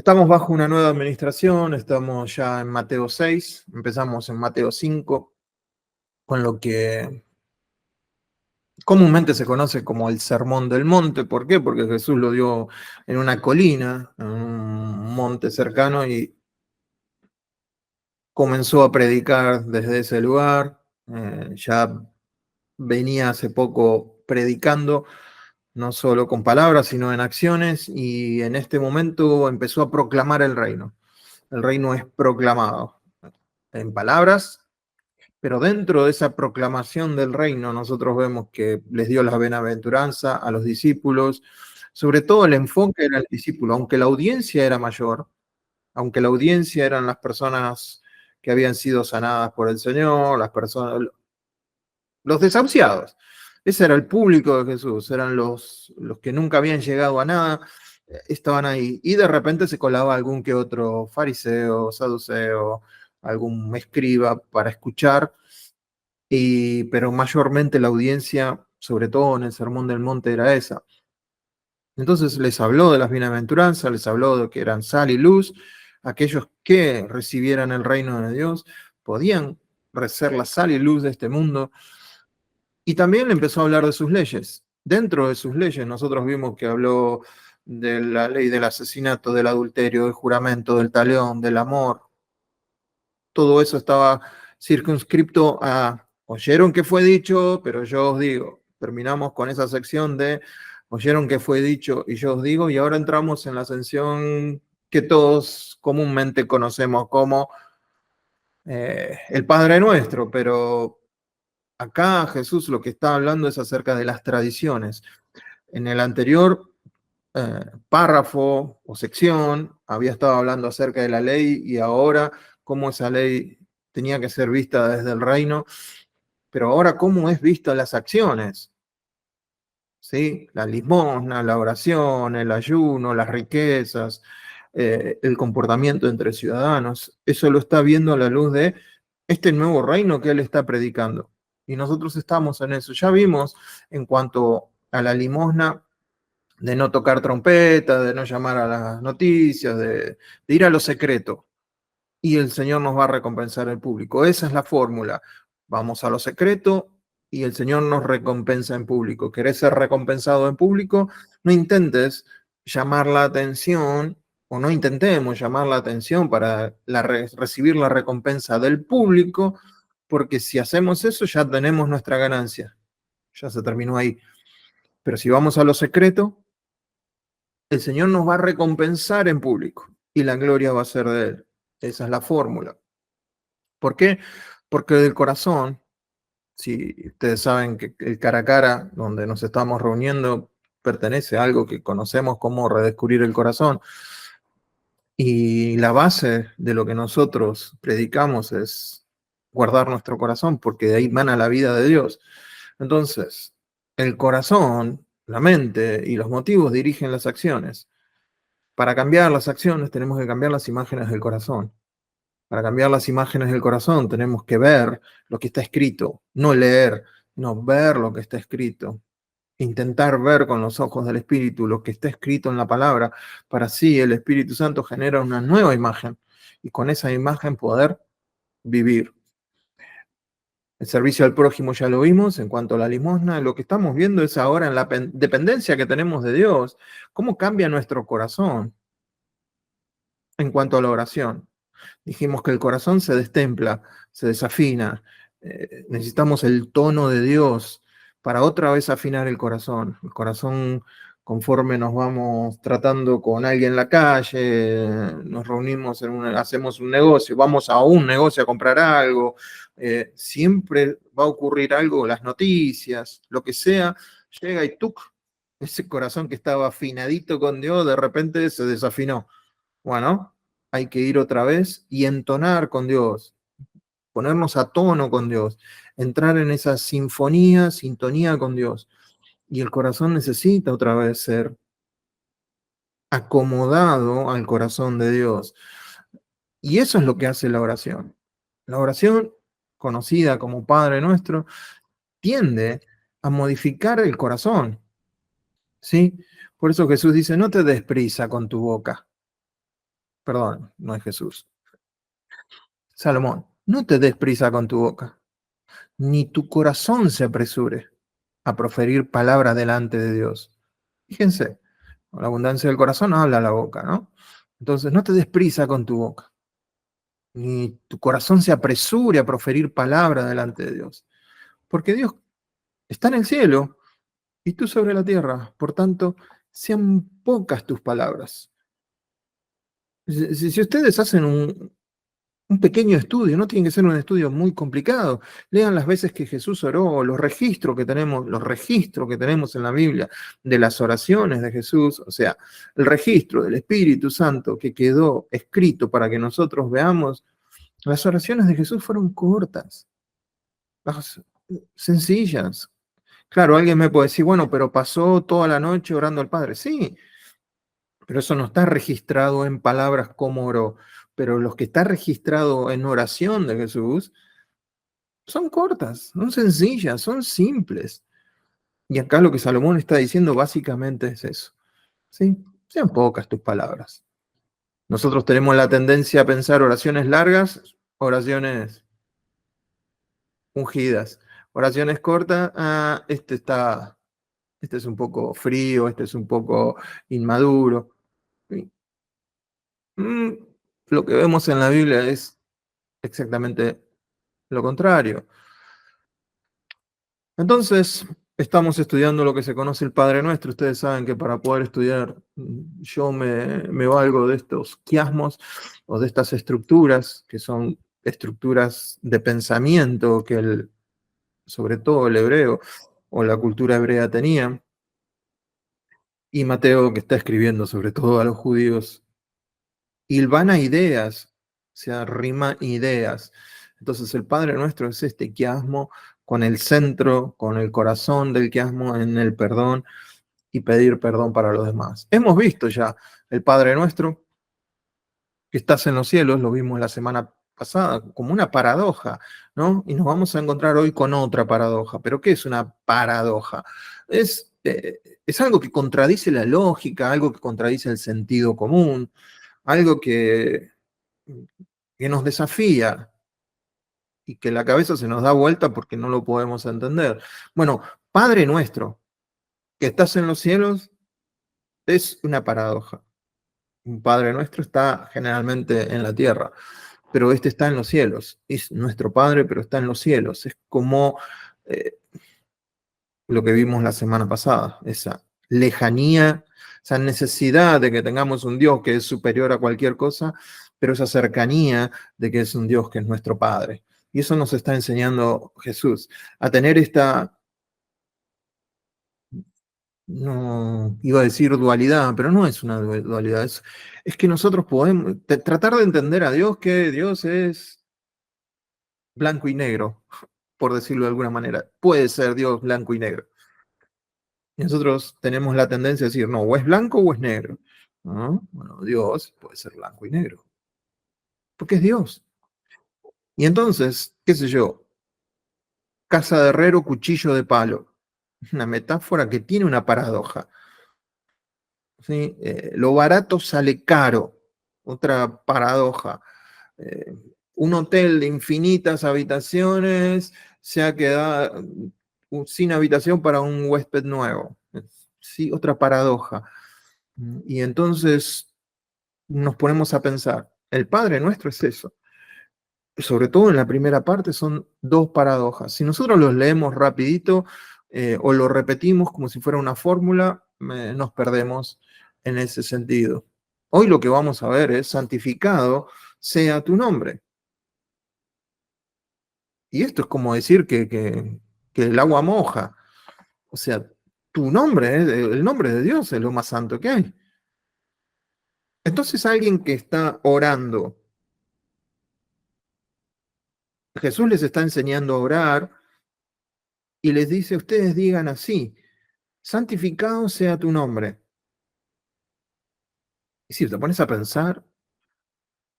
Estamos bajo una nueva administración, estamos ya en Mateo 6, empezamos en Mateo 5, con lo que comúnmente se conoce como el Sermón del Monte. ¿Por qué? Porque Jesús lo dio en una colina, en un monte cercano, y comenzó a predicar desde ese lugar. Ya venía hace poco predicando, no solo con palabras, sino en acciones, y en este momento empezó a proclamar el reino. El reino es proclamado en palabras, pero dentro de esa proclamación del reino nosotros vemos que les dio la bienaventuranza a los discípulos. Sobre todo el enfoque era el discípulo, aunque la audiencia era mayor, aunque la audiencia eran las personas que habían sido sanadas por el Señor, las personas, los desahuciados. Ese era el público de Jesús, eran los que nunca habían llegado a nada, estaban ahí. Y de repente se colaba algún que otro fariseo, saduceo, algún escriba para escuchar, pero mayormente la audiencia, sobre todo en el Sermón del Monte, era esa. Entonces les habló de las bienaventuranzas, les habló de que eran sal y luz, aquellos que recibieran el reino de Dios podían ser la sal y luz de este mundo. Y también le empezó a hablar de sus leyes. Dentro de sus leyes nosotros vimos que habló de la ley del asesinato, del adulterio, del juramento, del talión, del amor. Todo eso estaba circunscripto a: oyeron que fue dicho, pero yo os digo. Terminamos con esa sección de oyeron que fue dicho y yo os digo, y ahora entramos en la sección que todos comúnmente conocemos como el Padre Nuestro, pero acá Jesús lo que está hablando es acerca de las tradiciones. En el anterior párrafo o sección había estado hablando acerca de la ley, y ahora cómo esa ley tenía que ser vista desde el reino, pero ahora cómo es vista las acciones, ¿sí? La limosna, la oración, el ayuno, las riquezas, el comportamiento entre ciudadanos. Eso lo está viendo a la luz de este nuevo reino que él está predicando. Y nosotros estamos en eso. Ya vimos en cuanto a la limosna, de no tocar trompeta, de no llamar a las noticias, de ir a lo secreto. Y el Señor nos va a recompensar el público. Esa es la fórmula. Vamos a lo secreto y el Señor nos recompensa en público. ¿Querés ser recompensado en público? No intentes llamar la atención, o no intentemos llamar la atención para recibir la recompensa del público, porque si hacemos eso ya tenemos nuestra ganancia. Ya se terminó ahí. Pero si vamos a lo secreto, el Señor nos va a recompensar en público y la gloria va a ser de Él. Esa es la fórmula. ¿Por qué? Porque del corazón, si ustedes saben que el cara a cara donde nos estamos reuniendo pertenece a algo que conocemos como redescubrir el corazón, y la base de lo que nosotros predicamos es guardar nuestro corazón, porque de ahí mana la vida de Dios. Entonces, el corazón, la mente y los motivos dirigen las acciones. Para cambiar las acciones tenemos que cambiar las imágenes del corazón. Para cambiar las imágenes del corazón tenemos que ver lo que está escrito, no leer, no ver lo que está escrito. Intentar ver con los ojos del Espíritu lo que está escrito en la palabra, para así el Espíritu Santo genera una nueva imagen y con esa imagen poder vivir. El servicio al prójimo ya lo vimos. En cuanto a la limosna, lo que estamos viendo es ahora en la dependencia que tenemos de Dios, cómo cambia nuestro corazón. En cuanto a la oración, dijimos que el corazón se destempla, se desafina. Necesitamos el tono de Dios para otra vez afinar el corazón. El corazón, conforme nos vamos tratando con alguien en la calle, nos reunimos, hacemos un negocio, vamos a un negocio a comprar algo, siempre va a ocurrir algo, las noticias, lo que sea, llega y ¡tuc! Ese corazón que estaba afinadito con Dios, de repente se desafinó. Bueno, hay que ir otra vez y entonar con Dios, ponernos a tono con Dios, entrar en esa sintonía con Dios. Y el corazón necesita otra vez ser acomodado al corazón de Dios. Y eso es lo que hace la oración. La oración, conocida como Padre Nuestro, tiende a modificar el corazón, ¿sí? Por eso Jesús dice: no te des prisa con tu boca. perdón, no es Jesús. Salomón, no te des prisa con tu boca, ni tu corazón se apresure a proferir palabra delante de Dios. Fíjense, con la abundancia del corazón habla la boca, ¿no? Entonces, no te des prisa con tu boca, ni tu corazón se apresure a proferir palabra delante de Dios. Porque Dios está en el cielo y tú sobre la tierra. Por tanto, sean pocas tus palabras. Si ustedes hacen un pequeño estudio, no tiene que ser un estudio muy complicado. Lean las veces que Jesús oró, los registros que tenemos en la Biblia de las oraciones de Jesús, o sea, el registro del Espíritu Santo que quedó escrito para que nosotros veamos. Las oraciones de Jesús fueron cortas, sencillas. Claro, alguien me puede decir, bueno, pero pasó toda la noche orando al Padre. Sí, pero eso no está registrado en palabras como oró. Pero los que está registrado en oración de Jesús son cortas, son sencillas, son simples. Y acá lo que Salomón está diciendo básicamente es eso. ¿Sí? Sean pocas tus palabras. Nosotros tenemos la tendencia a pensar oraciones largas, oraciones ungidas. Oraciones cortas, este es un poco frío, este es un poco inmaduro. Mm, Lo que vemos en la Biblia es exactamente lo contrario. Entonces, estamos estudiando lo que se conoce el Padre Nuestro. Ustedes saben que para poder estudiar, yo me valgo de estos quiasmos o de estas estructuras, que son estructuras de pensamiento que sobre todo el hebreo o la cultura hebrea tenía. Y Mateo, que está escribiendo sobre todo a los judíos, hilvana ideas, o sea, rima ideas. Entonces el Padre Nuestro es este quiasmo con el centro, con el corazón del quiasmo en el perdón y pedir perdón para los demás. Hemos visto ya el Padre Nuestro, que estás en los cielos, lo vimos la semana pasada, como una paradoja, ¿no? Y nos vamos a encontrar hoy con otra paradoja. ¿Pero qué es una paradoja? Es algo que contradice la lógica, algo que contradice el sentido común, algo que nos desafía y que la cabeza se nos da vuelta porque no lo podemos entender. Bueno, Padre nuestro, que estás en los cielos, es una paradoja. Un Padre nuestro está generalmente en la tierra, pero este está en los cielos. Es nuestro Padre, pero está en los cielos. Es como eh, lo que vimos la semana pasada, esa lejanía, esa necesidad de que tengamos un Dios que es superior a cualquier cosa, pero esa cercanía de que es un Dios que es nuestro Padre. Y eso nos está enseñando Jesús, a tener esta, no iba a decir dualidad, pero no es una dualidad, es que nosotros podemos tratar de entender a Dios, que Dios es blanco y negro, por decirlo de alguna manera. Puede ser Dios blanco y negro. Y nosotros tenemos la tendencia a decir, no, o es blanco o es negro. ¿No? Bueno, Dios puede ser blanco y negro, porque es Dios. Y entonces, qué sé yo, casa de herrero, cuchillo de palo. Una metáfora que tiene una paradoja. ¿Sí? Lo barato sale caro. Otra paradoja. Eh, un hotel de infinitas habitaciones se ha quedado sin habitación para un huésped nuevo. Sí, otra paradoja. Y entonces nos ponemos a pensar, el Padre Nuestro es eso. Sobre todo en la primera parte son dos paradojas. Si nosotros los leemos rapidito o lo repetimos como si fuera una fórmula, nos perdemos en ese sentido. Hoy lo que vamos a ver es santificado sea tu nombre. Y esto es como decir que el agua moja. O sea, tu nombre, el nombre de Dios es lo más santo que hay. Entonces alguien que está orando, Jesús les está enseñando a orar y les dice, ustedes digan así, santificado sea tu nombre. Y si te pones a pensar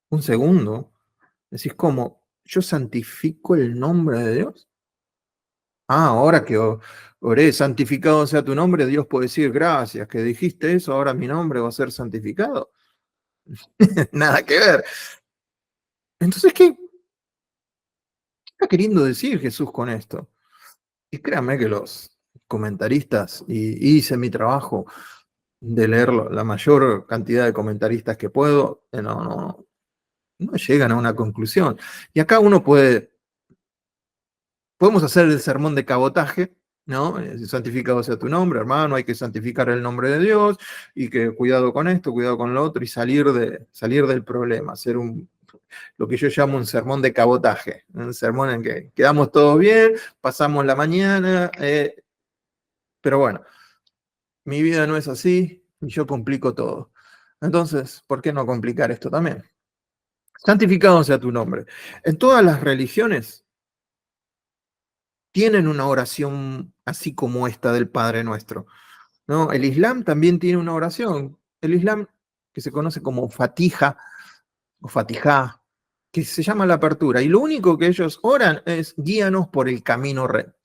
un segundo, decís, ¿cómo? ¿Yo santifico el nombre de Dios? Ah, ahora que oré, santificado sea tu nombre, Dios puede decir, gracias, que dijiste eso, ahora mi nombre va a ser santificado. Nada que ver. Entonces, ¿qué está queriendo decir Jesús con esto? Y créanme que los comentaristas, y hice mi trabajo de leer la mayor cantidad de comentaristas que puedo, no llegan a una conclusión. Y acá podemos hacer el sermón de cabotaje, ¿no? Santificado sea tu nombre, hermano, hay que santificar el nombre de Dios, y que cuidado con esto, cuidado con lo otro, y salir del problema, hacer lo que yo llamo un sermón de cabotaje, un sermón en que quedamos todos bien, pasamos la mañana, pero bueno, mi vida no es así y yo complico todo. Entonces, ¿por qué no complicar esto también? Santificado sea tu nombre. En todas las religiones tienen una oración así como esta del Padre Nuestro, ¿no? El Islam también tiene una oración. El Islam, que se conoce como Fatija o Fatijá, que se llama la apertura. Y lo único que ellos oran es guíanos por el camino recto.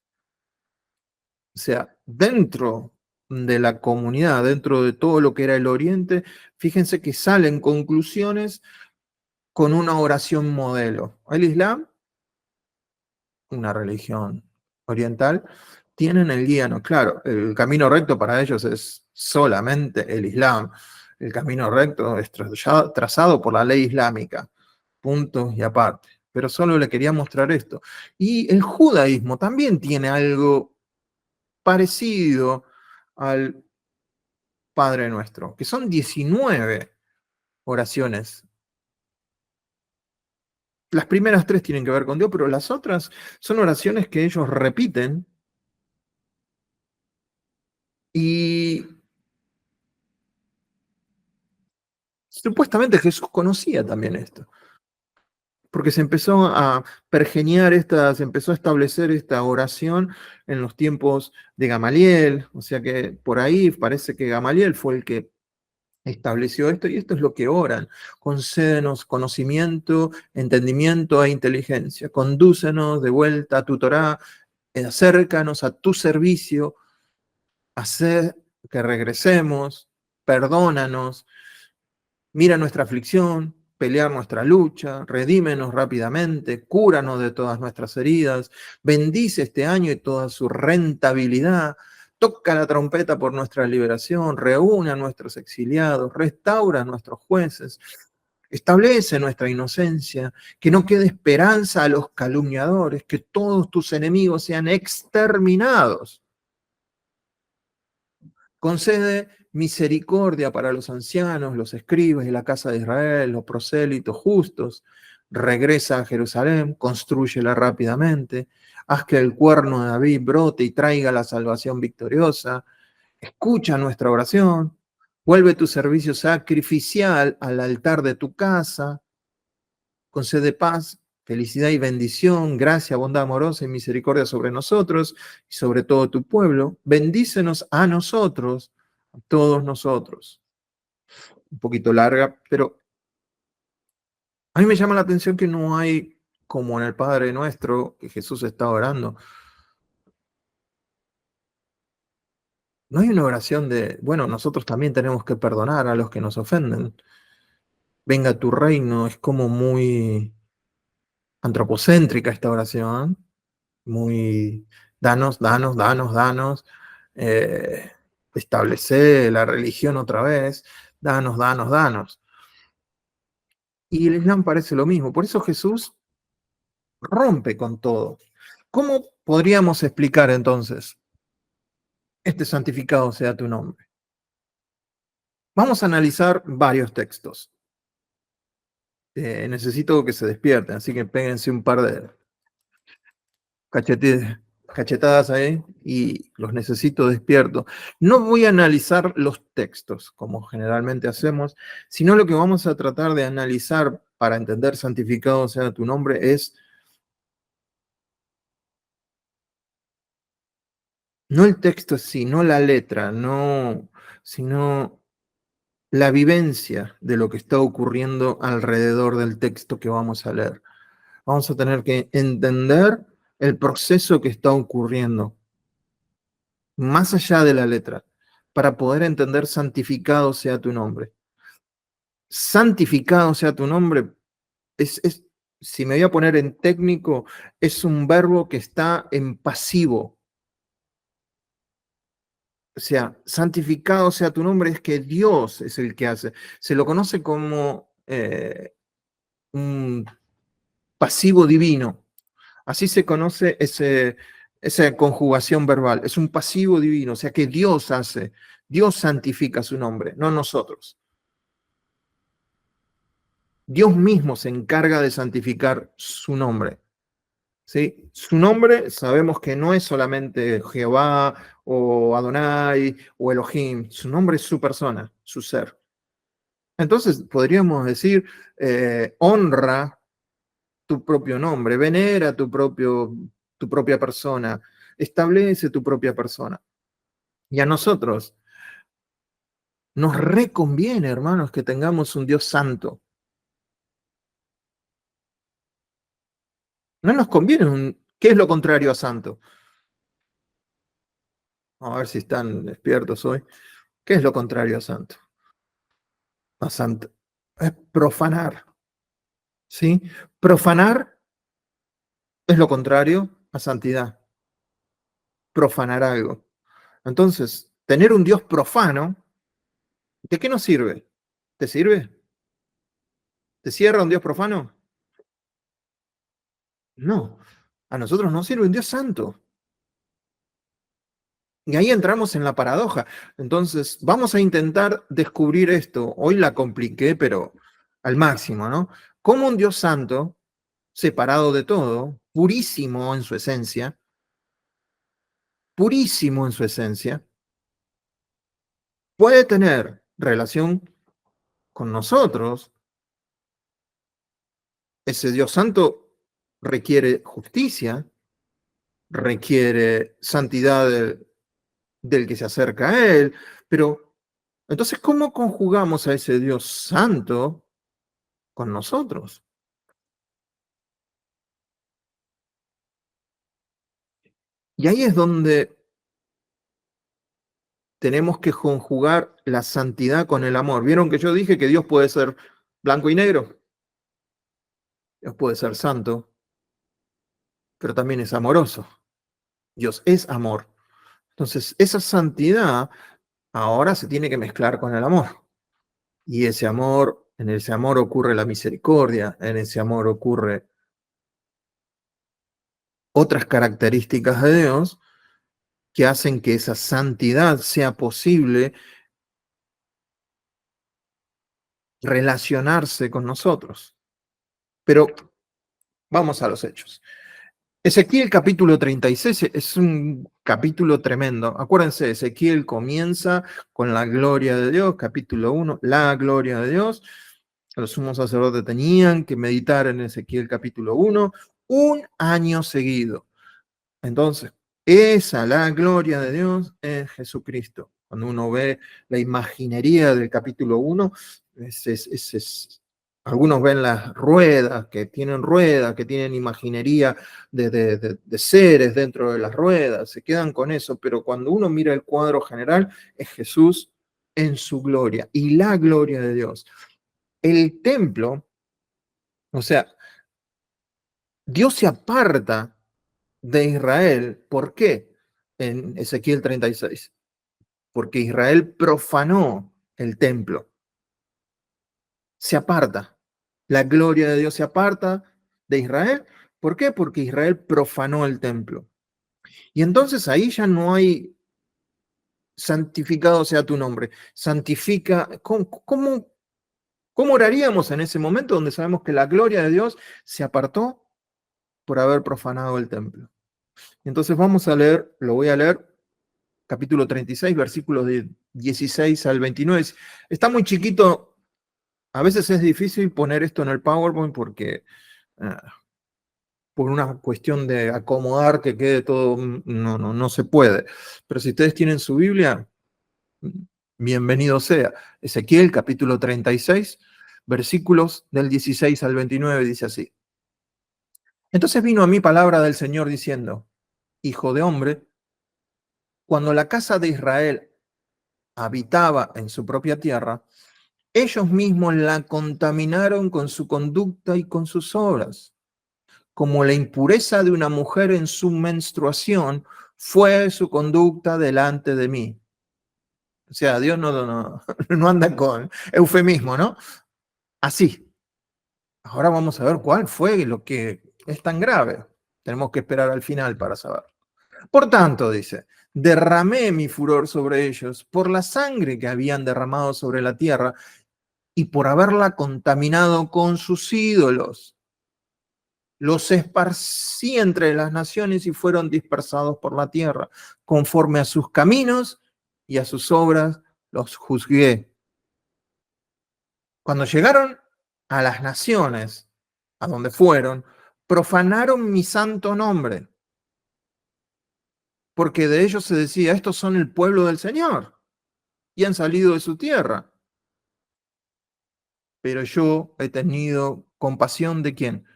O sea, dentro de la comunidad, dentro de todo lo que era el Oriente, fíjense que salen conclusiones con una oración modelo. El Islam, una religión oriental, tienen el guíano. Claro, el camino recto para ellos es solamente el Islam. El camino recto es trazado por la ley islámica. Punto y aparte. Pero solo le quería mostrar esto. Y el judaísmo también tiene algo parecido al Padre Nuestro, que son 19 oraciones. Las primeras tres tienen que ver con Dios, pero las otras son oraciones que ellos repiten y supuestamente Jesús conocía también esto, porque se empezó a pergeniar se empezó a establecer esta oración en los tiempos de Gamaliel, o sea que por ahí parece que Gamaliel fue el que estableció esto, y esto es lo que oran. Concédenos conocimiento, entendimiento e inteligencia. Condúcenos de vuelta a tu Torá, acércanos a tu servicio, hacer que regresemos, perdónanos, mira nuestra aflicción, pelear nuestra lucha, redímenos rápidamente, cúranos de todas nuestras heridas, bendice este año y toda su rentabilidad, toca la trompeta por nuestra liberación, reúne a nuestros exiliados, restaura a nuestros jueces, establece nuestra inocencia, que no quede esperanza a los calumniadores, que todos tus enemigos sean exterminados. Concede misericordia para los ancianos, los escribas de la casa de Israel, los prosélitos justos. Regresa a Jerusalén, constrúyela rápidamente. Haz que el cuerno de David brote y traiga la salvación victoriosa. Escucha nuestra oración. Vuelve tu servicio sacrificial al altar de tu casa. Concede paz, felicidad y bendición, gracia, bondad amorosa y misericordia sobre nosotros y sobre todo tu pueblo. Bendícenos a nosotros, a todos nosotros. Un poquito larga, pero a mí me llama la atención que no hay, como en el Padre Nuestro, que Jesús está orando, no hay una oración de, bueno, nosotros también tenemos que perdonar a los que nos ofenden. Venga tu reino, es como muy antropocéntrica esta oración, muy danos, danos, danos, danos, eh, establece la religión otra vez, danos, danos, danos. Y el Islam parece lo mismo, por eso Jesús rompe con todo. ¿Cómo podríamos explicar entonces este santificado sea tu nombre? Vamos a analizar varios textos. Necesito que se despierten, así que péguense un par de, cachetadas ahí y los necesito despiertos. No voy a analizar los textos, como generalmente hacemos, sino lo que vamos a tratar de analizar para entender santificado sea tu nombre es no el texto, sino la letra, no, sino la vivencia de lo que está ocurriendo alrededor del texto que vamos a leer. Vamos a tener que entender el proceso que está ocurriendo más allá de la letra, para poder entender santificado sea tu nombre. santificado sea tu nombre, si me voy a poner en técnico, es un verbo que está en pasivo. O sea, santificado sea tu nombre, es que Dios es el que hace. Se lo conoce como un pasivo divino. Así se conoce esa conjugación verbal. Es un pasivo divino, o sea que Dios hace, Dios santifica su nombre, no nosotros. Dios mismo se encarga de santificar su nombre. ¿Sí? Su nombre sabemos que no es solamente Jehová o Adonai o Elohim, su nombre es su persona, su ser. Entonces podríamos decir, honra tu propio nombre, venera tu propia persona, establece tu propia persona. Y a nosotros nos reconviene, hermanos, que tengamos un Dios santo. No nos conviene ¿qué es lo contrario a santo? A ver si están despiertos hoy. ¿Qué es lo contrario a santo? A santo. Es profanar, ¿sí? Profanar es lo contrario a santidad. Profanar algo. Entonces, tener un Dios profano, ¿de qué nos sirve? ¿Te sirve? ¿Te cierra un Dios profano? No. A nosotros nos sirve un Dios santo. Y ahí entramos en la paradoja. Entonces, vamos a intentar descubrir esto. Hoy la compliqué, pero al máximo, ¿no? Cómo un Dios santo, separado de todo, purísimo en su esencia, puede tener relación con nosotros. Ese Dios santo requiere justicia, requiere santidad del que se acerca a él, pero entonces, ¿cómo conjugamos a ese Dios santo con nosotros? Y ahí es donde tenemos que conjugar la santidad con el amor. ¿Vieron que yo dije que Dios puede ser blanco y negro? Dios puede ser santo, pero también es amoroso. Dios es amor. Entonces, esa santidad ahora se tiene que mezclar con el amor. Y ese amor, en ese amor ocurre la misericordia, en ese amor ocurre otras características de Dios que hacen que esa santidad sea posible relacionarse con nosotros. Pero vamos a los hechos. Ezequiel capítulo 36 es un capítulo tremendo. Acuérdense, Ezequiel comienza con la gloria de Dios, capítulo 1, la gloria de Dios. Los sumos sacerdotes tenían que meditar en Ezequiel capítulo 1 un año seguido. Entonces, la gloria de Dios es Jesucristo. Cuando uno ve la imaginería del capítulo 1, algunos ven las ruedas, que tienen imaginería de seres dentro de las ruedas, se quedan con eso, pero cuando uno mira el cuadro general, es Jesús en su gloria y la gloria de Dios. El templo, o sea, Dios se aparta de Israel. ¿Por qué? En Ezequiel 36. Porque Israel profanó el templo. Se aparta. La gloria de Dios se aparta de Israel. ¿Por qué? Porque Israel profanó el templo. Y entonces ahí ya no hay santificado sea tu nombre. Santifica. ¿Cómo oraríamos en ese momento donde sabemos que la gloria de Dios se apartó por haber profanado el templo? Entonces vamos a leer, lo voy a leer, capítulo 36, versículos de 16 al 29. Está muy chiquito, a veces es difícil poner esto en el PowerPoint porque por una cuestión de acomodar que quede todo, no se puede. Pero si ustedes tienen su Biblia, bienvenido sea. Ezequiel capítulo 36, versículos del 16 al 29 dice así. Entonces vino a mí palabra del Señor diciendo, hijo de hombre, cuando la casa de Israel habitaba en su propia tierra, Ellos mismos la contaminaron con su conducta y con sus obras. Como la impureza de una mujer en su menstruación fue su conducta delante de mí. O sea, Dios no anda con eufemismo, ¿no? Así. Ahora vamos a ver cuál fue lo que es tan grave. Tenemos que esperar al final para saber. Por tanto, dice, derramé mi furor sobre ellos por la sangre que habían derramado sobre la tierra y por haberla contaminado con sus ídolos. Los esparcí entre las naciones y fueron dispersados por la tierra. Conforme a sus caminos y a sus obras los juzgué. Cuando llegaron a las naciones, a donde fueron, profanaron mi santo nombre, porque de ellos se decía, estos son el pueblo del Señor y han salido de su tierra. Pero yo he tenido compasión de quién?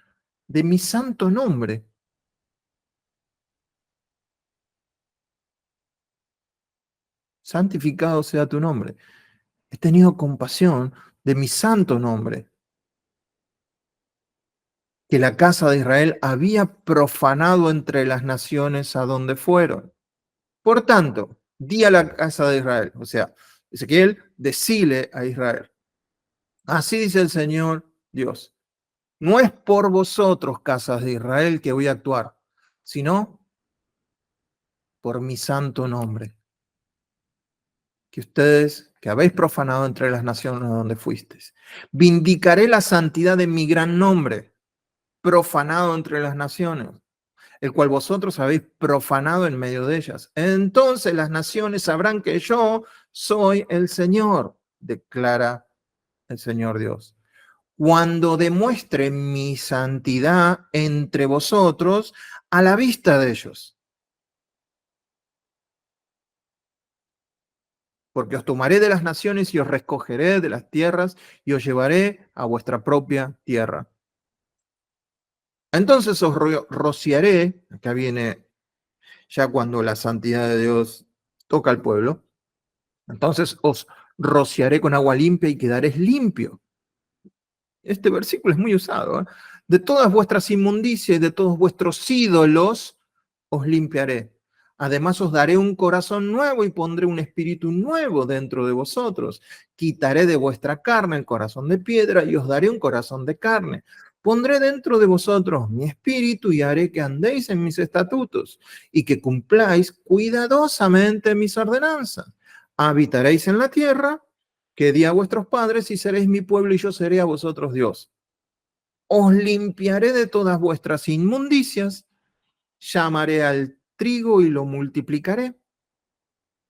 De mi santo nombre. Santificado sea tu nombre. He tenido compasión de mi santo nombre, que la casa de Israel había profanado entre las naciones a donde fueron. Por tanto, di a la casa de Israel, o sea, Ezequiel, decile a Israel, así dice el Señor Dios, no es por vosotros, casas de Israel, que voy a actuar, sino por mi santo nombre, que ustedes, que habéis profanado entre las naciones donde fuisteis. Vindicaré la santidad de mi gran nombre, profanado entre las naciones, el cual vosotros habéis profanado en medio de ellas. Entonces las naciones sabrán que yo soy el Señor, declara el Señor Dios. Cuando demuestre mi santidad entre vosotros a la vista de ellos. Porque os tomaré de las naciones y os recogeré de las tierras y os llevaré a vuestra propia tierra. Entonces os rociaré, acá viene ya cuando la santidad de Dios toca al pueblo, entonces os rociaré con agua limpia y quedaréis limpio. Este versículo es muy usado. ¿Eh? De todas vuestras inmundicias y de todos vuestros ídolos os limpiaré. Además os daré un corazón nuevo y pondré un espíritu nuevo dentro de vosotros. Quitaré de vuestra carne el corazón de piedra y os daré un corazón de carne. Pondré dentro de vosotros mi espíritu y haré que andéis en mis estatutos y que cumpláis cuidadosamente mis ordenanzas. Habitaréis en la tierra que di a vuestros padres y seréis mi pueblo y yo seré a vosotros Dios. Os limpiaré de todas vuestras inmundicias, llamaré al trigo y lo multiplicaré,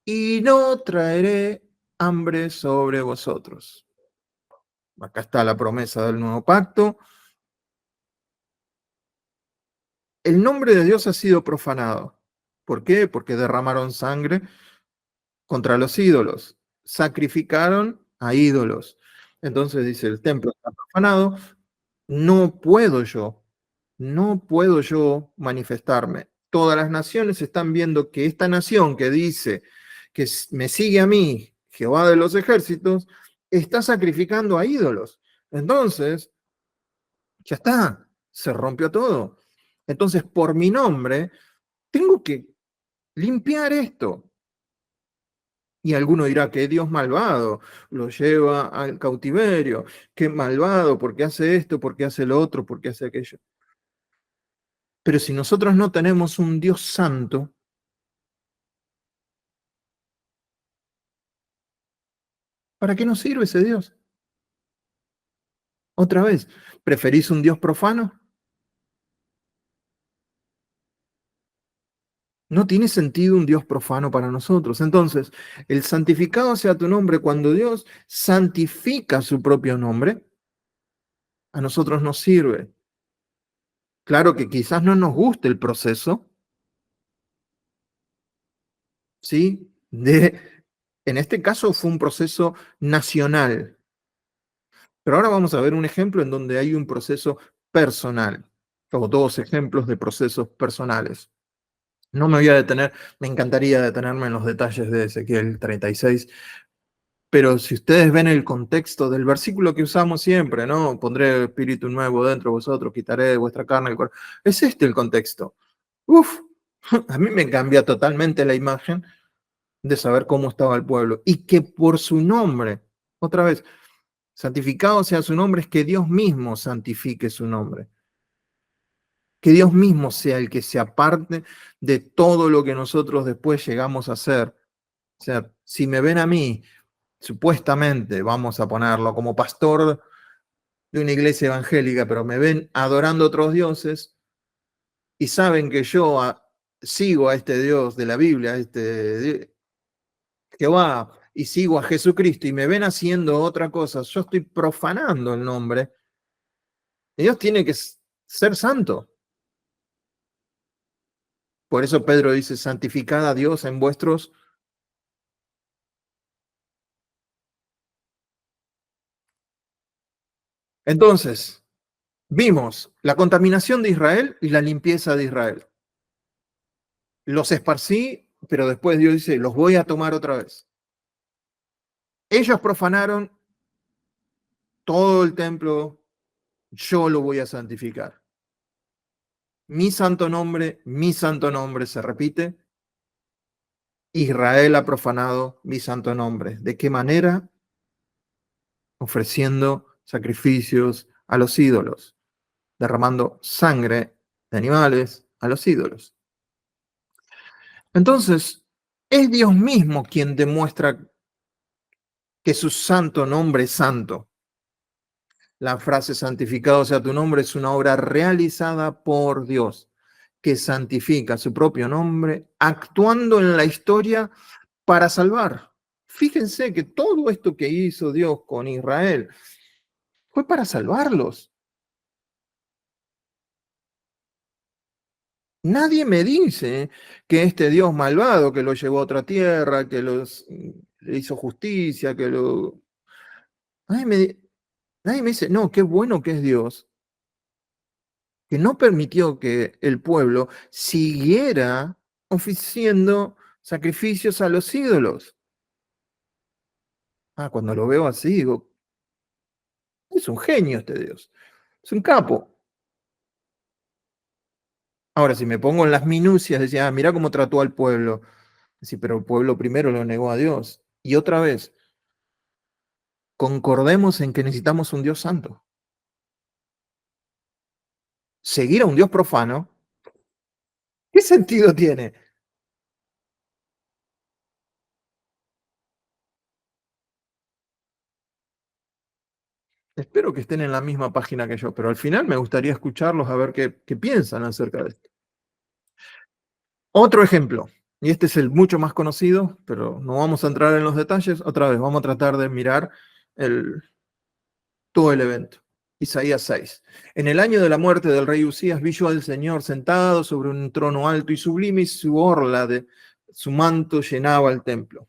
y no traeré hambre sobre vosotros. Acá está la promesa del nuevo pacto. El nombre de Dios ha sido profanado. ¿Por qué? Porque derramaron sangre contra los ídolos, sacrificaron a ídolos. Entonces dice, el templo está profanado, no puedo yo manifestarme. Todas las naciones están viendo que esta nación que dice que me sigue a mí, Jehová de los ejércitos, está sacrificando a ídolos. Entonces, ya está, se rompió todo. Entonces, por mi nombre, tengo que limpiar esto. Y alguno dirá que Dios malvado lo lleva al cautiverio, qué malvado, porque hace esto, porque hace lo otro, porque hace aquello. Pero si nosotros no tenemos un Dios santo, ¿para qué nos sirve ese Dios? Otra vez, ¿preferís un Dios profano? No tiene sentido un Dios profano para nosotros. Entonces, el santificado sea tu nombre, cuando Dios santifica su propio nombre, a nosotros nos sirve. Claro que quizás no nos guste el proceso, ¿sí? En este caso fue un proceso nacional, pero ahora vamos a ver un ejemplo en donde hay un proceso personal, o dos ejemplos de procesos personales. No me voy a detener, me encantaría detenerme en los detalles de Ezequiel 36, Pero si ustedes ven el contexto del versículo que usamos siempre, ¿no? Pondré espíritu nuevo dentro de vosotros, quitaré de vuestra carne el cuerpo. Es este el contexto. Uf, a mí me cambia totalmente la imagen de saber cómo estaba el pueblo. Y que por su nombre, otra vez, santificado sea su nombre, es que Dios mismo santifique su nombre. Que Dios mismo sea el que se aparte de todo lo que nosotros después llegamos a hacer. O sea, si me ven a mí, supuestamente, vamos a ponerlo como pastor de una iglesia evangélica, pero me ven adorando a otros dioses y saben que yo sigo a este Dios de la Biblia, a este Jehová, y sigo a Jesucristo y me ven haciendo otra cosa, yo estoy profanando el nombre. Dios tiene que ser santo. Por eso Pedro dice, santificad a Dios en vuestros. Entonces, vimos la contaminación de Israel y la limpieza de Israel. Los esparcí, pero después Dios dice, los voy a tomar otra vez. Ellos profanaron todo el templo, yo lo voy a santificar. Mi santo nombre se repite. Israel ha profanado mi santo nombre. ¿De qué manera? Ofreciendo sacrificios a los ídolos, derramando sangre de animales a los ídolos. Entonces, es Dios mismo quien demuestra que su santo nombre es santo. La frase santificado sea tu nombre es una obra realizada por Dios, que santifica su propio nombre, actuando en la historia para salvar. Fíjense que todo esto que hizo Dios con Israel fue para salvarlos. Nadie me dice que este Dios malvado que lo llevó a otra tierra, que le hizo justicia, que lo... Nadie me, nadie me dice, no, qué bueno que es Dios, que no permitió que el pueblo siguiera ofreciendo sacrificios a los ídolos. Ah, cuando lo veo así, digo, es un genio este Dios, es un capo. Ahora, si me pongo en las minucias, decía, ah, mira cómo trató al pueblo. Sí, pero el pueblo primero lo negó a Dios. Y otra vez, concordemos en que necesitamos un Dios santo. Seguir a un Dios profano, ¿qué sentido tiene? Espero que estén en la misma página que yo, pero al final me gustaría escucharlos a ver qué piensan acerca de esto. Otro ejemplo, y este es el mucho más conocido, pero no vamos a entrar en los detalles. Otra vez, vamos a tratar de mirar el, todo el evento. Isaías 6. En el año de la muerte del rey Usías vi yo al Señor sentado sobre un trono alto y sublime, y su orla de su manto llenaba el templo.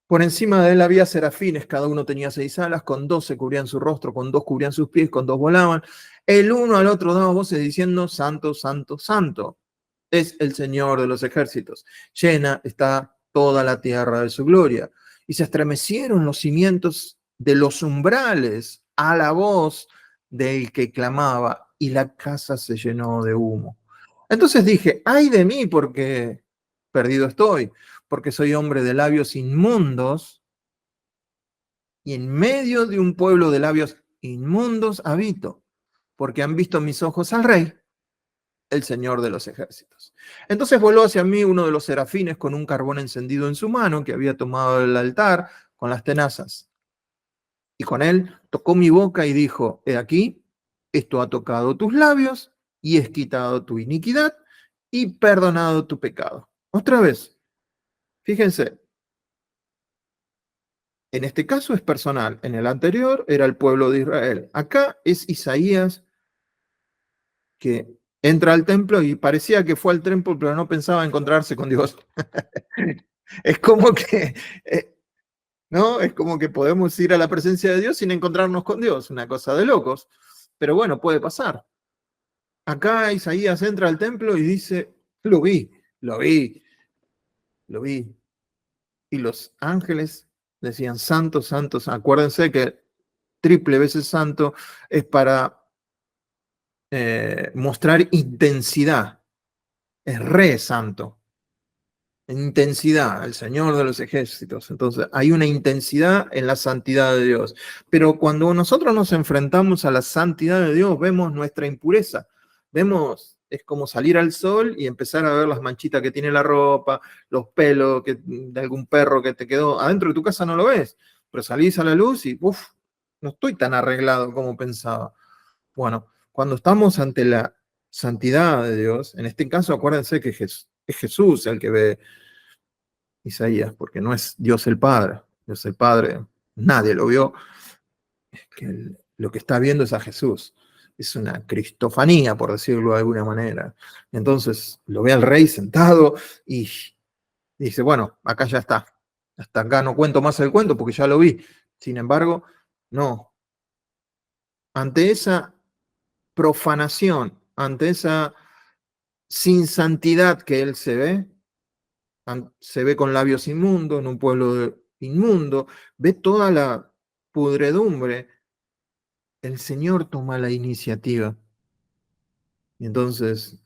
Por encima de él había serafines, cada uno tenía 6 alas, con 2 se cubrían su rostro, con 2 cubrían sus pies, con 2 volaban. El uno al otro daba voces diciendo, Santo, Santo, Santo, es el Señor de los ejércitos. Llena está toda la tierra de su gloria. Y se estremecieron los cimientos de los umbrales a la voz del que clamaba, y la casa se llenó de humo. Entonces dije, ay de mí, porque perdido estoy, porque soy hombre de labios inmundos, y en medio de un pueblo de labios inmundos habito, porque han visto mis ojos al Rey, el Señor de los ejércitos. Entonces voló hacia mí uno de los serafines con un carbón encendido en su mano, que había tomado el altar con las tenazas. Y con él tocó mi boca y dijo, he aquí, esto ha tocado tus labios y es quitado tu iniquidad y perdonado tu pecado. Otra vez, fíjense, en este caso es personal, en el anterior era el pueblo de Israel. Acá es Isaías que entra al templo y parecía que fue al templo, pero no pensaba encontrarse con Dios. Es como que, ¿no? Es como que podemos ir a la presencia de Dios sin encontrarnos con Dios, una cosa de locos. Pero bueno, puede pasar. Acá Isaías entra al templo y dice, lo vi, lo vi. Y los ángeles Decían santo, santo, santo. Acuérdense que triple veces santo es para mostrar intensidad. Es re santo. Intensidad, el Señor de los ejércitos. Entonces, hay una intensidad en la santidad de Dios. Pero cuando nosotros nos enfrentamos a la santidad de Dios, vemos nuestra impureza. Vemos, es como salir al sol y empezar a ver las manchitas que tiene la ropa, los pelos de algún perro que te quedó. Adentro de tu casa no lo ves, pero salís a la luz y, uff, no estoy tan arreglado como pensaba. Bueno, cuando estamos ante la santidad de Dios, en este caso acuérdense que es Jesús el que ve Isaías, porque no es Dios el Padre. Dios el Padre, nadie lo vio. Es que lo que está viendo es a Jesús. Es una cristofanía, por decirlo de alguna manera. Entonces lo ve al rey sentado y dice, bueno, acá ya está. Hasta acá no cuento más el cuento porque ya lo vi. Sin embargo, no. Ante esa profanación, ante esa sin santidad que él se ve con labios inmundos, en un pueblo inmundo, ve toda la pudredumbre, el Señor toma la iniciativa. Y entonces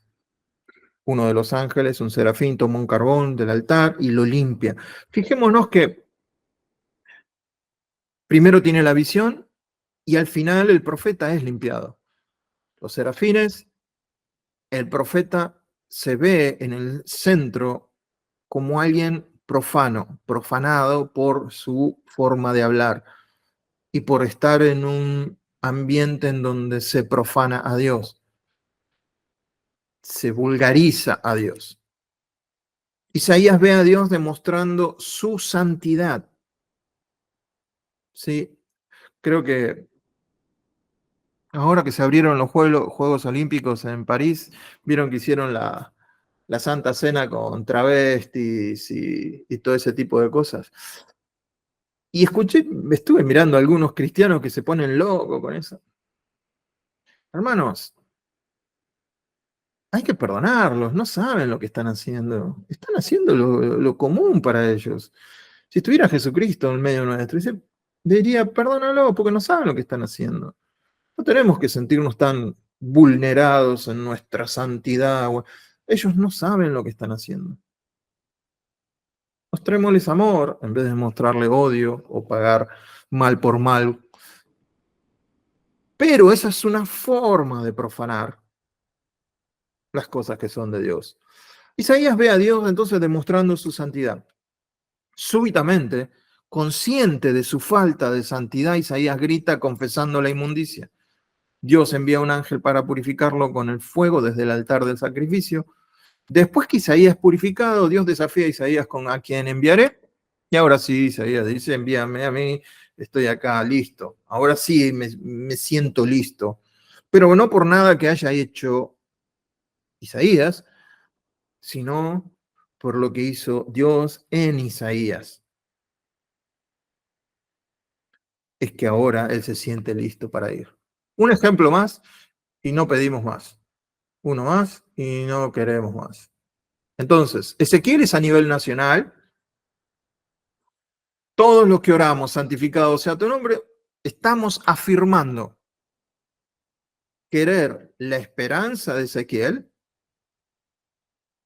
uno de los ángeles, un serafín, toma un carbón del altar y lo limpia. Fijémonos que primero tiene la visión y al final el profeta es limpiado. Los serafines, el profeta se ve en el centro como alguien profano, profanado por su forma de hablar y por estar en un ambiente en donde se profana a Dios, se vulgariza a Dios. Isaías ve a Dios demostrando su santidad. Sí, creo que ahora que se abrieron los Juegos Olímpicos en París, vieron que hicieron la Santa Cena con travestis y todo ese tipo de cosas. Y estuve mirando a algunos cristianos que se ponen locos con eso. Hermanos, hay que perdonarlos, no saben lo que están haciendo. Están haciendo lo común para ellos. Si estuviera Jesucristo en medio nuestro, diría, perdónalo porque no saben lo que están haciendo. No tenemos que sentirnos tan vulnerados en nuestra santidad. Ellos no saben lo que están haciendo. Mostrémosles amor en vez de mostrarle odio o pagar mal por mal. Pero esa es una forma de profanar las cosas que son de Dios. Isaías ve a Dios entonces demostrando su santidad. Súbitamente, consciente de su falta de santidad, Isaías grita confesando la inmundicia. Dios envía un ángel para purificarlo con el fuego desde el altar del sacrificio. Después que Isaías es purificado, Dios desafía a Isaías con a quien enviaré. Y ahora sí, Isaías dice, envíame a mí, estoy acá listo. Ahora sí me siento listo. Pero no por nada que haya hecho Isaías, sino por lo que hizo Dios en Isaías. Es que ahora él se siente listo para ir. Un ejemplo más y no pedimos más. Uno más y no queremos más. Entonces, Ezequiel es a nivel nacional. Todos los que oramos, santificado sea tu nombre, estamos afirmando querer la esperanza de Ezequiel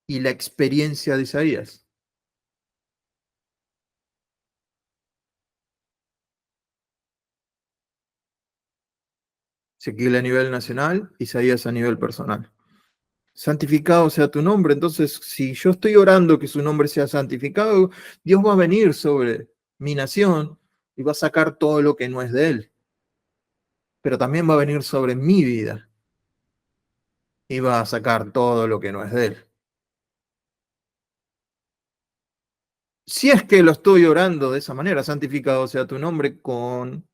y la experiencia de Isaías. Ezequiel a nivel nacional, Isaías a nivel personal. Santificado sea tu nombre. Entonces, si yo estoy orando que su nombre sea santificado, Dios va a venir sobre mi nación y va a sacar todo lo que no es de él. Pero también va a venir sobre mi vida y va a sacar todo lo que no es de él. Si es que lo estoy orando de esa manera, santificado sea tu nombre con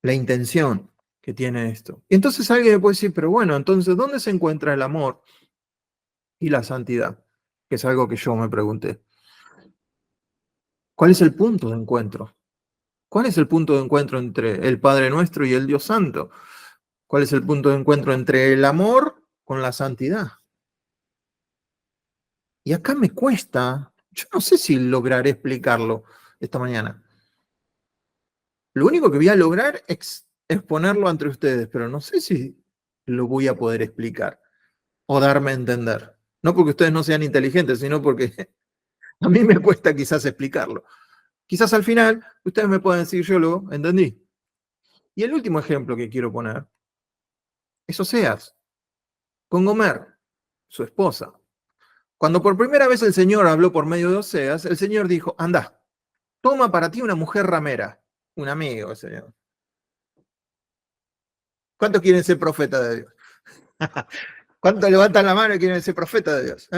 la intención que tiene esto. Y entonces alguien me puede decir, pero bueno, entonces, ¿dónde se encuentra el amor y la santidad? Que es algo que yo me pregunté. ¿Cuál es el punto de encuentro? ¿Cuál es el punto de encuentro entre el Padre Nuestro y el Dios Santo? ¿Cuál es el punto de encuentro entre el amor con la santidad? Y acá me cuesta, yo no sé si lograré explicarlo, esta mañana. Lo único que voy a lograr es exponerlo ante ustedes, pero no sé si lo voy a poder explicar o darme a entender. No porque ustedes no sean inteligentes, sino porque a mí me cuesta quizás explicarlo. Quizás al final ustedes me pueden decir, yo lo entendí. Y el último ejemplo que quiero poner es Oseas, con Gomer, su esposa. Cuando por primera vez el Señor habló por medio de Oseas, el Señor dijo, anda, toma para ti una mujer ramera, un amigo, Señor. ¿Cuántos quieren ser profeta de Dios? ¿Cuántos levantan la mano y quieren ser profeta de Dios?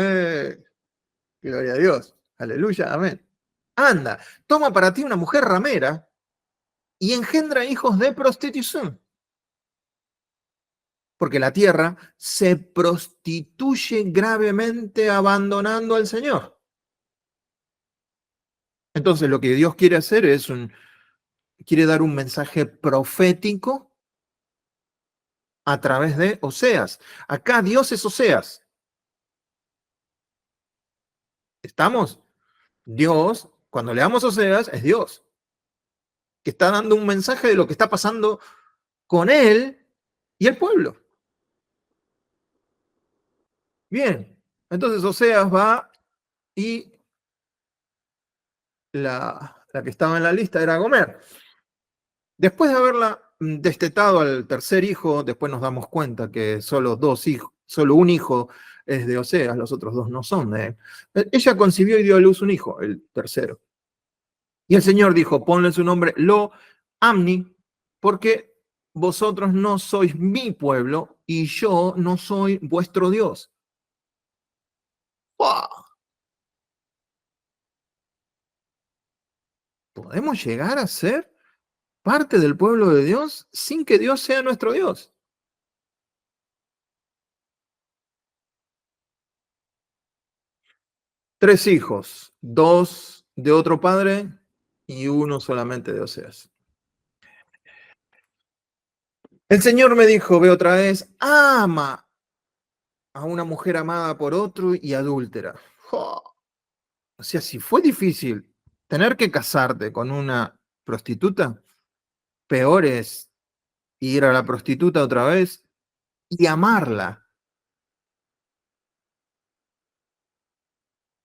Gloria a Dios. Aleluya, amén. Anda, toma para ti una mujer ramera y engendra hijos de prostitución. Porque la tierra se prostituye gravemente abandonando al Señor. Entonces lo que Dios quiere hacer es quiere dar un mensaje profético a través de Oseas. Acá Dios es Oseas. ¿Estamos? Dios, cuando leamos Oseas, es Dios, que está dando un mensaje de lo que está pasando con él y el pueblo. Bien, entonces Oseas va y la que estaba en la lista era Gomer. Después de haberla destetado al tercer hijo, después nos damos cuenta que solo un hijo es de Oseas, los otros dos no son de él. Ella concibió y dio a luz un hijo, el tercero. Y el Señor dijo, ponle su nombre Lo Amni, porque vosotros no sois mi pueblo y yo no soy vuestro Dios. ¡Wow! ¿Podemos llegar a ser parte del pueblo de Dios sin que Dios sea nuestro Dios? Tres hijos, dos de otro padre y uno solamente de Oseas. El Señor me dijo, ve otra vez, ama a una mujer amada por otro y adúltera. ¡Oh! O sea, si fue difícil tener que casarte con una prostituta, peor es ir a la prostituta otra vez y amarla.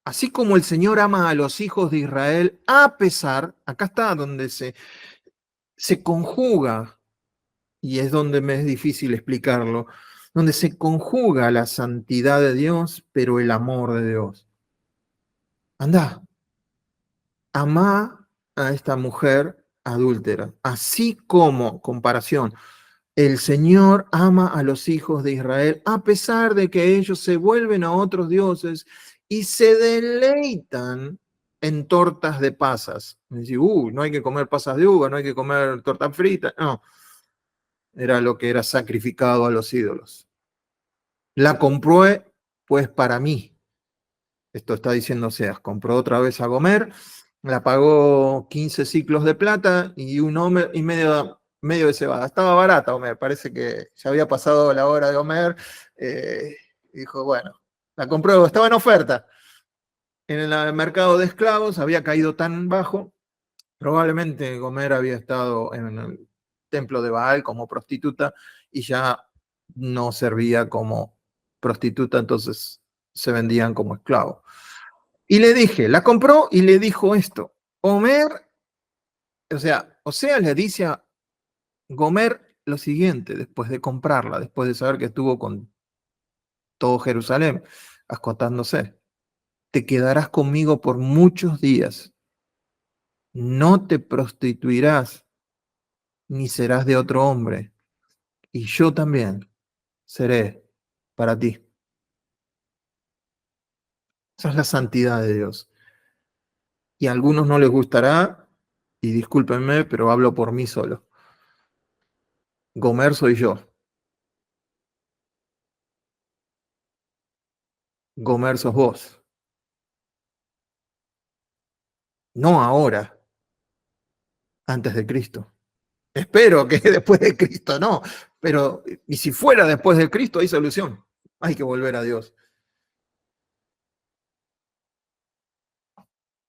Así como el Señor ama a los hijos de Israel, a pesar, acá está donde se conjuga, y es donde me es difícil explicarlo, donde se conjuga la santidad de Dios, pero el amor de Dios. Anda, ama a esta mujer adúltera, así como, comparación, el Señor ama a los hijos de Israel, a pesar de que ellos se vuelven a otros dioses y se deleitan en tortas de pasas. Decir, no hay que comer pasas de uva, no hay que comer torta frita. No, era lo que era sacrificado a los ídolos. La compró, pues, para mí. Esto está diciendo Oseas. Compró otra vez a Gomer, la pagó 15 ciclos de plata y un hombre y medio de cebada. Estaba barata, Homer. Parece que ya había pasado la hora de Homer. Dijo, bueno, la compró, estaba en oferta. En el mercado de esclavos había caído tan bajo. Probablemente Gomer había estado en el templo de Baal como prostituta y ya no servía como prostituta, entonces se vendían como esclavos. Y le dije, la compró y le dijo esto. Oseas le dice a Gomer lo siguiente, después de comprarla, después de saber que estuvo con todo Jerusalén, acotándose. Te quedarás conmigo por muchos días. No te prostituirás, ni serás de otro hombre. Y yo también seré para ti. Esa es la santidad de Dios. Y a algunos no les gustará, y discúlpenme, pero hablo por mí solo. Gomer soy yo. Gomer sos vos. No ahora, antes de Cristo. Espero que después de Cristo no, pero y si fuera después de Cristo hay solución. Hay que volver a Dios.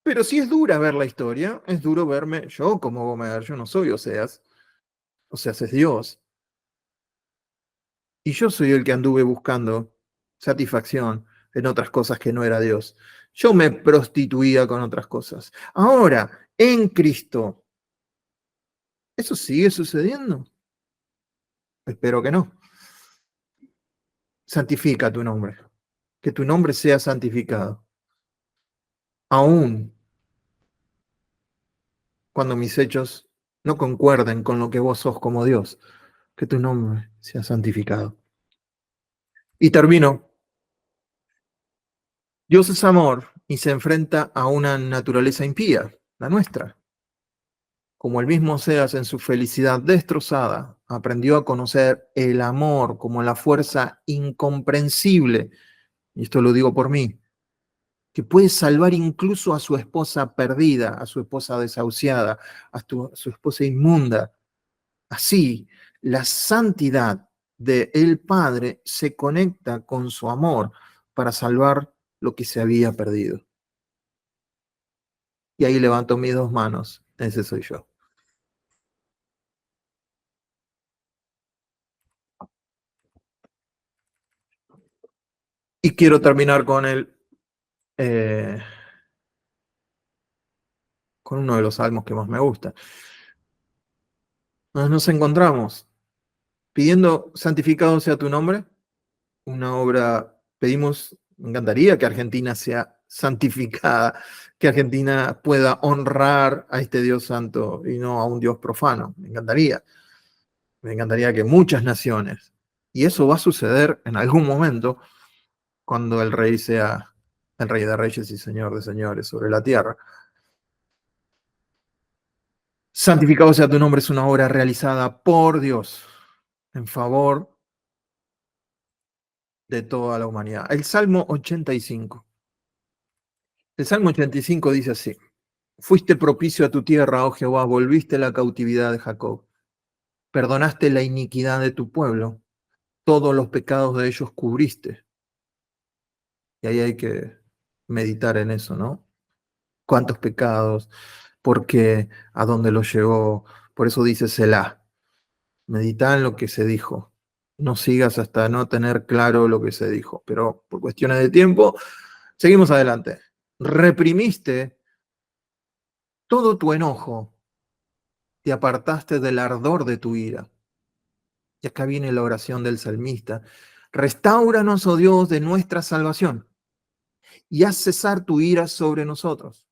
Pero si es dura ver la historia, es duro verme yo como Gomer, yo no soy Oseas es Dios. Y yo soy el que anduve buscando satisfacción en otras cosas que no era Dios. Yo me prostituía con otras cosas. Ahora, en Cristo, ¿eso sigue sucediendo? Espero que no. Santifica tu nombre. Que tu nombre sea santificado. Aún cuando mis hechos no concuerden con lo que vos sos como Dios. Que tu nombre sea santificado. Y termino. Dios es amor y se enfrenta a una naturaleza impía, la nuestra. Como el mismo Oseas en su felicidad destrozada, aprendió a conocer el amor como la fuerza incomprensible, y esto lo digo por mí, que puede salvar incluso a su esposa perdida, a su esposa desahuciada, su esposa inmunda. Así, la santidad de el Padre se conecta con su amor para salvar lo que se había perdido. Y ahí levanto mis dos manos, ese soy yo. Y quiero terminar eh, con uno de los salmos que más me gusta. Nos encontramos pidiendo santificado sea tu nombre, una obra, pedimos, me encantaría que Argentina sea santificada, que Argentina pueda honrar a este Dios santo y no a un Dios profano, me encantaría que muchas naciones, y eso va a suceder en algún momento cuando el rey sea el rey de reyes y señor de señores sobre la tierra. Santificado sea tu nombre es una obra realizada por Dios en favor de toda la humanidad. El Salmo 85. El Salmo 85 dice así: Fuiste propicio a tu tierra, oh Jehová, volviste la cautividad de Jacob. Perdonaste la iniquidad de tu pueblo, todos los pecados de ellos cubriste. Y ahí hay que meditar en eso, ¿no? ¿Cuántos pecados? ¿Por qué? ¿A dónde los llevó? Por eso dice Selah. Medita en lo que se dijo. No sigas hasta no tener claro lo que se dijo. Pero por cuestiones de tiempo, seguimos adelante. Reprimiste todo tu enojo, te apartaste del ardor de tu ira. Y acá viene la oración del salmista. Restáuranos, oh Dios, de nuestra salvación y haz cesar tu ira sobre nosotros.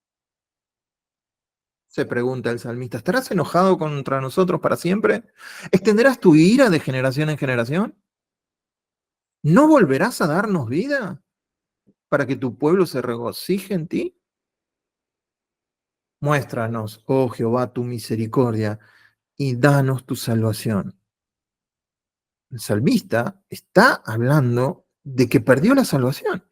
Se pregunta el salmista, ¿estarás enojado contra nosotros para siempre? ¿Extenderás tu ira de generación en generación? ¿No volverás a darnos vida para que tu pueblo se regocije en ti? Muéstranos, oh Jehová, tu misericordia y danos tu salvación. El salmista está hablando de que perdió la salvación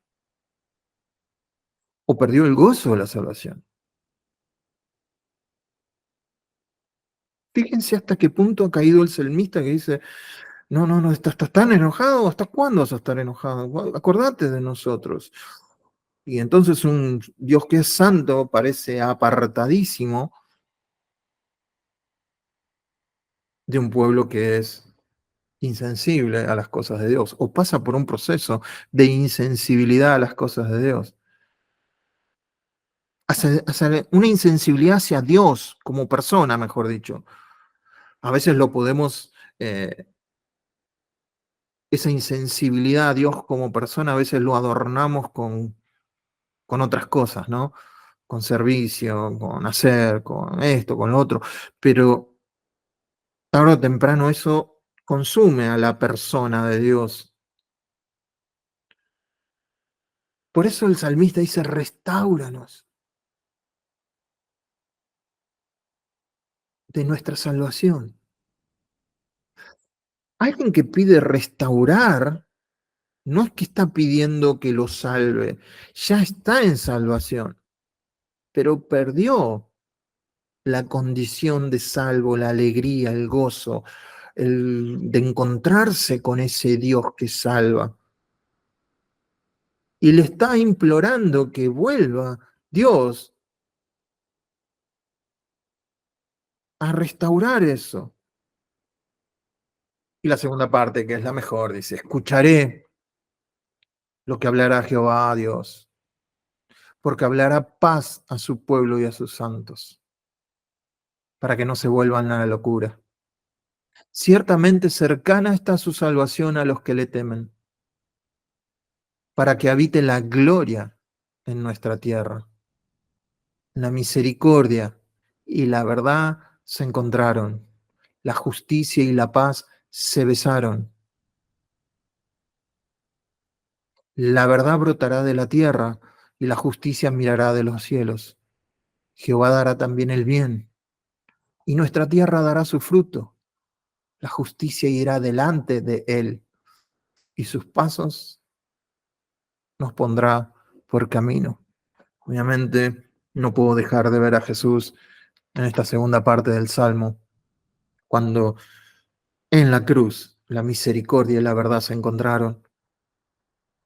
o perdió el gozo de la salvación. Fíjense hasta qué punto ha caído el salmista que dice, no, no, no, estás tan enojado, ¿hasta cuándo vas a estar enojado? Acordate de nosotros. Y entonces un Dios que es santo parece apartadísimo de un pueblo que es insensible a las cosas de Dios o pasa por un proceso de insensibilidad a las cosas de Dios. Hacia una insensibilidad hacia Dios como persona, mejor dicho. A veces lo podemos, esa insensibilidad a Dios como persona, a veces lo adornamos con otras cosas, ¿no? Con servicio, con hacer, con esto, con lo otro. Pero tarde o temprano eso consume a la persona de Dios. Por eso el salmista dice, restáuranos de nuestra salvación. Alguien que pide restaurar, no es que está pidiendo que lo salve, ya está en salvación, pero perdió la condición de salvo, la alegría, el gozo, de encontrarse con ese Dios que salva. Y le está implorando que vuelva Dios a restaurar eso. Y la segunda parte, que es la mejor, dice, escucharé lo que hablará Jehová a Dios, porque hablará paz a su pueblo y a sus santos, para que no se vuelvan a la locura. Ciertamente cercana está su salvación a los que le temen, para que habite la gloria en nuestra tierra. La misericordia y la verdad se encontraron, la justicia y la paz se besaron. La verdad brotará de la tierra y la justicia mirará de los cielos. Jehová dará también el bien y nuestra tierra dará su fruto. La justicia irá delante de él y sus pasos nos pondrá por camino. Obviamente no puedo dejar de ver a Jesús en esta segunda parte del Salmo, cuando en la cruz la misericordia y la verdad se encontraron,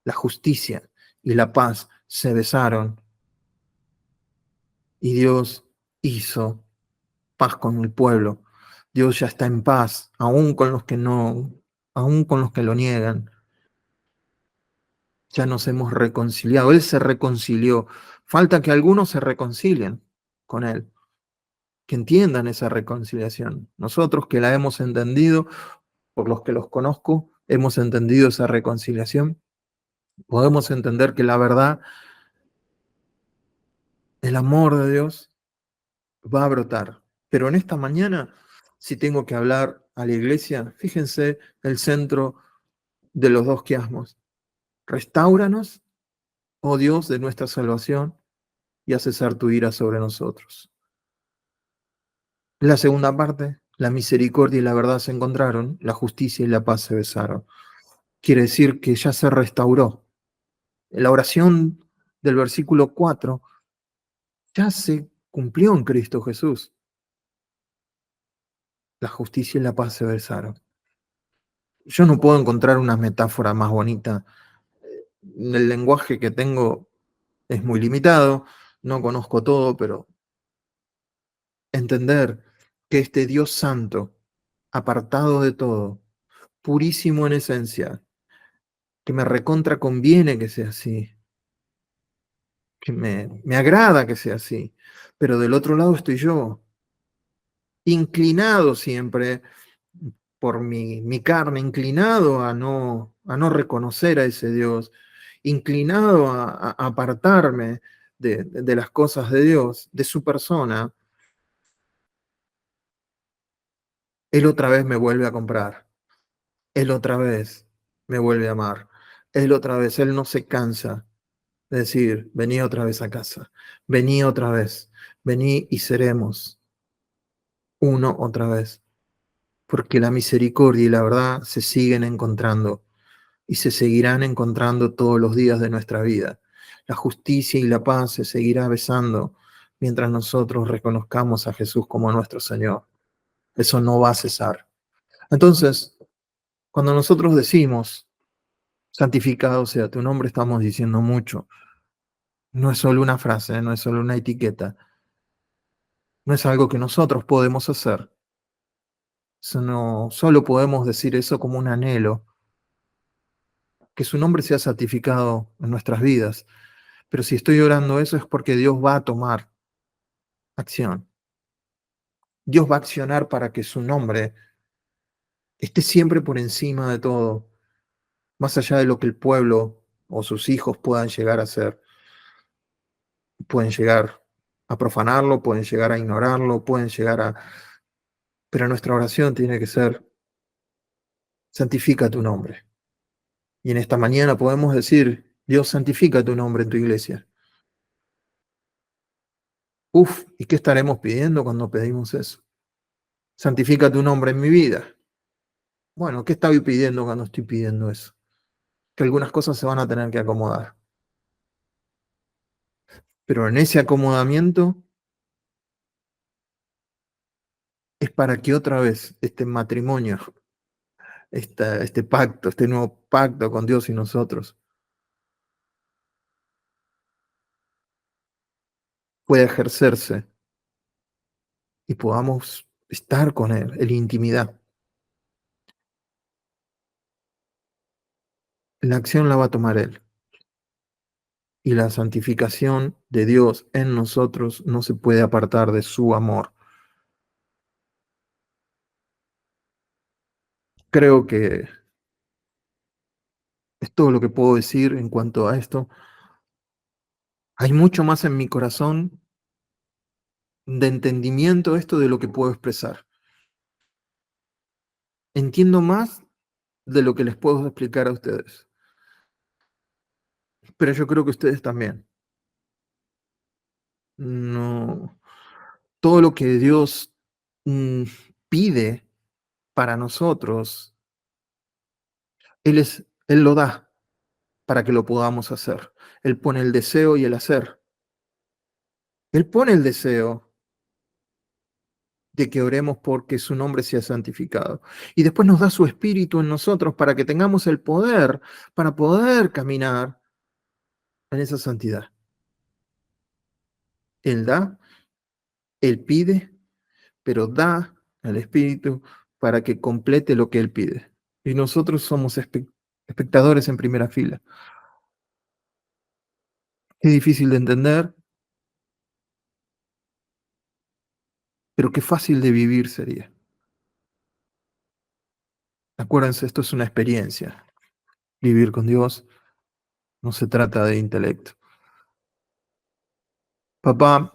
la justicia y la paz se besaron y Dios hizo paz con el pueblo. Dios ya está en paz, aún con los que no, aún con los que lo niegan. Ya nos hemos reconciliado. Él se reconcilió. Falta que algunos se reconcilien con Él, que entiendan esa reconciliación. Nosotros que la hemos entendido, por los que los conozco, hemos entendido esa reconciliación. Podemos entender que la verdad, el amor de Dios va a brotar. Pero en esta mañana, si tengo que hablar a la iglesia, fíjense el centro de los dos quiasmos. Restáuranos, oh Dios, de nuestra salvación y haz cesar tu ira sobre nosotros. La segunda parte, la misericordia y la verdad se encontraron, la justicia y la paz se besaron. Quiere decir que ya se restauró. La oración del versículo 4 ya se cumplió en Cristo Jesús. La justicia y la paz se besaron. Yo no puedo encontrar una metáfora más bonita. El lenguaje que tengo es muy limitado, no conozco todo, pero entender que este Dios santo, apartado de todo, purísimo en esencia, que me recontra conviene que sea así, que me agrada que sea así, pero del otro lado estoy yo, inclinado siempre por mi carne, inclinado a no reconocer a ese Dios, inclinado a apartarme de las cosas de Dios, de su persona. Él otra vez me vuelve a comprar, Él otra vez me vuelve a amar, Él otra vez, Él no se cansa de decir, vení otra vez a casa, vení otra vez, vení y seremos uno otra vez, porque la misericordia y la verdad se siguen encontrando y se seguirán encontrando todos los días de nuestra vida. La justicia y la paz se seguirá besando mientras nosotros reconozcamos a Jesús como nuestro Señor. Eso no va a cesar. Entonces, cuando nosotros decimos, santificado sea tu nombre, estamos diciendo mucho. No es solo una frase, no es solo una etiqueta, no es algo que nosotros podemos hacer. Solo podemos decir eso como un anhelo, que su nombre sea santificado en nuestras vidas. Pero si estoy orando eso es porque Dios va a tomar acción. Dios va a accionar para que su nombre esté siempre por encima de todo, más allá de lo que el pueblo o sus hijos puedan llegar a hacer. Pueden llegar a profanarlo, pueden llegar a ignorarlo, pueden llegar a... Pero nuestra oración tiene que ser, santifica tu nombre. Y en esta mañana podemos decir, Dios, santifica tu nombre en tu iglesia. Uf, ¿y qué estaremos pidiendo cuando pedimos eso? Santifica tu nombre en mi vida. Bueno, ¿qué estoy pidiendo cuando estoy pidiendo eso? Que algunas cosas se van a tener que acomodar. Pero en ese acomodamiento es para que otra vez este matrimonio, este pacto, este nuevo pacto con Dios y nosotros pueda ejercerse y podamos estar con Él, en intimidad. La acción la va a tomar Él. Y la santificación de Dios en nosotros no se puede apartar de su amor. Creo que es todo lo que puedo decir en cuanto a esto. Hay mucho más en mi corazón de entendimiento esto de lo que puedo expresar. Entiendo más de lo que les puedo explicar a ustedes, pero yo creo que ustedes también. No, todo lo que Dios mm, pide para nosotros, Él lo da para que lo podamos hacer. Él pone el deseo y el hacer. Él pone el deseo de que oremos porque su nombre sea santificado. Y después nos da su espíritu en nosotros para que tengamos el poder para poder caminar en esa santidad. Él da, Él pide, pero da al espíritu para que complete lo que Él pide. Y nosotros somos espectadores en primera fila. Qué difícil de entender, pero qué fácil de vivir sería. Acuérdense, esto es una experiencia. Vivir con Dios no se trata de intelecto. Papá,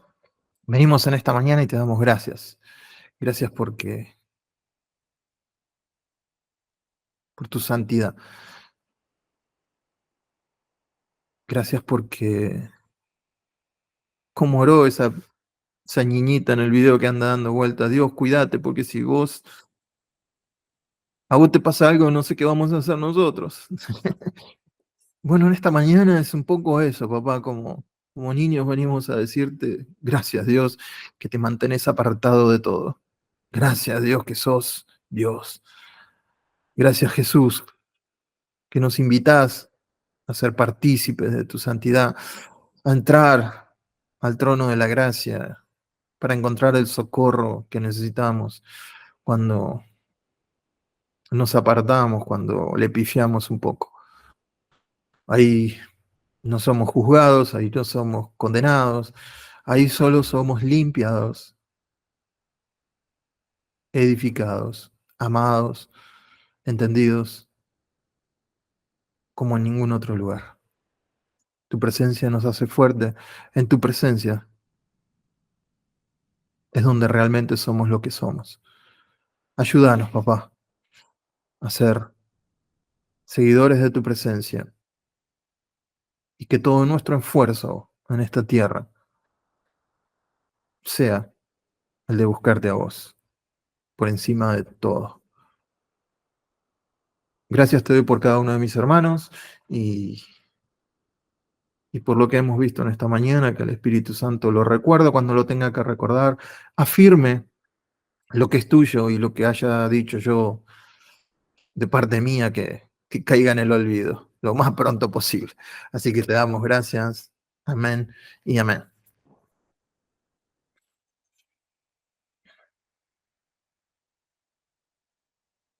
venimos en esta mañana y te damos gracias. Gracias por tu santidad. Gracias porque, como oró esa niñita en el video que anda dando vueltas, Dios, cuídate, porque si a vos te pasa algo, no sé qué vamos a hacer nosotros. Bueno, en esta mañana es un poco eso, papá, como niños venimos a decirte, gracias Dios, que te mantenés apartado de todo. Gracias Dios que sos Dios. Gracias Jesús, que nos invitás a ser partícipes de tu santidad, a entrar al trono de la gracia para encontrar el socorro que necesitamos cuando nos apartamos, cuando le pifiamos un poco. Ahí no somos juzgados, ahí no somos condenados, ahí solo somos limpiados, edificados, amados, entendidos como en ningún otro lugar. Tu presencia nos hace fuerte. En tu presencia es donde realmente somos lo que somos. Ayúdanos, papá, a ser seguidores de tu presencia y que todo nuestro esfuerzo en esta tierra sea el de buscarte a vos, por encima de todo. Gracias te doy por cada uno de mis hermanos y, y por lo que hemos visto en esta mañana, que el Espíritu Santo lo recuerda cuando lo tenga que recordar, afirme lo que es tuyo y lo que haya dicho yo de parte mía que caiga en el olvido lo más pronto posible. Así que te damos gracias. Amén y amén.